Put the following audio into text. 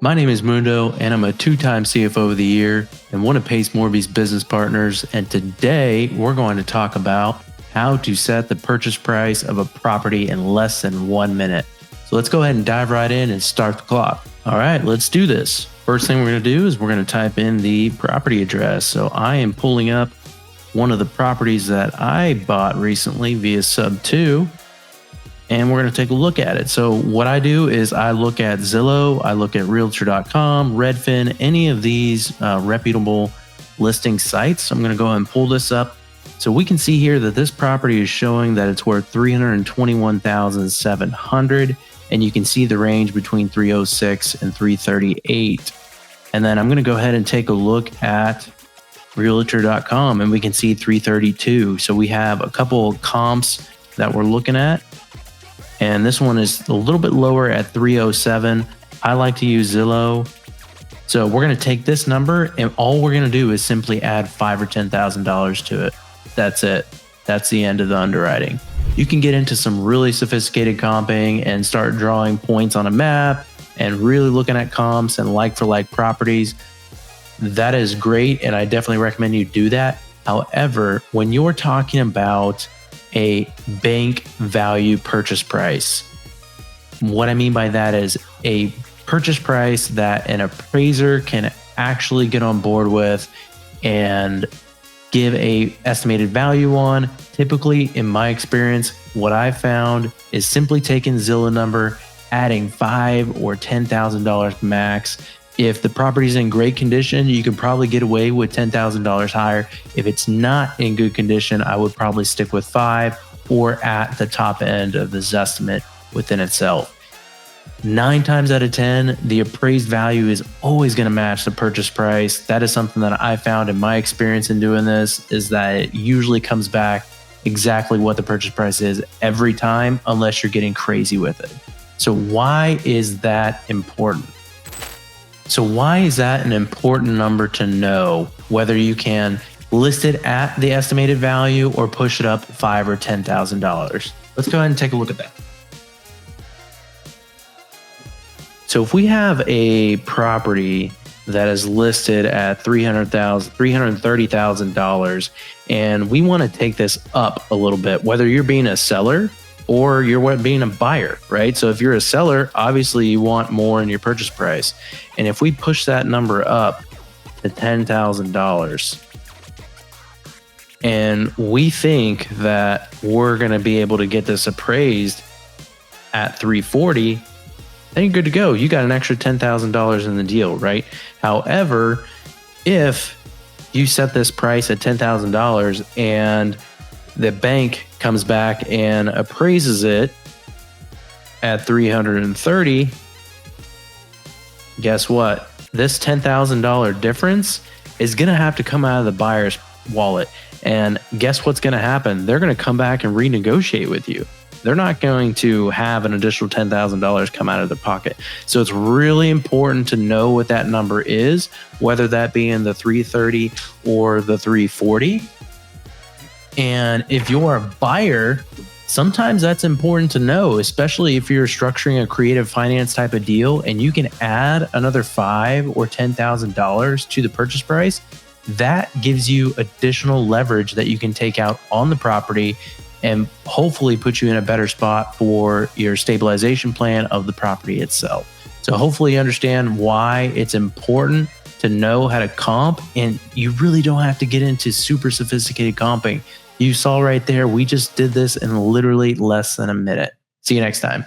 My name is Mundo, and I'm a two-time CFO of the year and one of Pace Morby's business partners. And today we're going to talk about how to set the purchase price of a property in less than 1 minute. So let's go ahead and dive right in and start the clock. All right, let's do this. First thing we're going to do is we're going to type in the property address. So I am pulling up one of the properties that I bought recently via Sub2, and we're going to take a look at it. So what I do is I look at Zillow, I look at Realtor.com, Redfin, any of these reputable listing sites. So I'm going to go ahead and pull this up. So we can see here that this property is showing that it's worth $321,700, and you can see the range between 306 and 338. And then I'm going to go ahead and take a look at Realtor.com, and we can see 332. So we have a couple of comps that we're looking at, and this one is a little bit lower at 307. I like to use Zillow. So we're going to take this number, and all we're going to do is simply add $5,000 or $10,000 to it. That's it. That's the end of the underwriting. You can get into some really sophisticated comping and start drawing points on a map and really looking at comps and like-for-like properties. That is great, and I definitely recommend you do that. However, when you're talking about a bank value purchase price, what I mean by that is a purchase price that an appraiser can actually get on board with and give a estimated value on. Typically, in my experience, what I found is simply taking Zillow number, adding $5,000 or $10,000 max. If the property's in great condition, you can probably get away with $10,000 higher. If it's not in good condition, I would probably stick with $5,000 or at the top end of this estimate within itself. 9 times out of 10, the appraised value is always going to match the purchase price. That is something that I found in my experience in doing this, is that it usually comes back exactly what the purchase price is every time, unless you're getting crazy with it. So why is that important? So why is that an important number to know, whether you can list it at the estimated value or push it up $5,000 or $10,000? Let's go ahead and take a look at that. So if we have a property that is listed at $330,000, and we want to take this up a little bit, whether you're being a seller or you're being a buyer, right? So if you're a seller, obviously you want more in your purchase price. And if we push that number up to $10,000, and we think that we're going to be able to get this appraised at $340,000, then you're good to go. You got an extra $10,000 in the deal, right? However, if you set this price at $10,000 and the bank comes back and appraises it at $330,000, guess what? This $10,000 difference is going to have to come out of the buyer's wallet. And guess what's going to happen? They're going to come back and renegotiate with you. They're not going to have an additional $10,000 come out of their pocket. So it's really important to know what that number is, whether that be in the $330,000 or the $340,000. And if you're a buyer, sometimes that's important to know, especially if you're structuring a creative finance type of deal and you can add another $5,000 or $10,000 to the purchase price. That gives you additional leverage that you can take out on the property and hopefully put you in a better spot for your stabilization plan of the property itself. So hopefully you understand why it's important to know how to comp, and you really don't have to get into super sophisticated comping. You saw right there, we just did this in literally less than a minute. See you next time.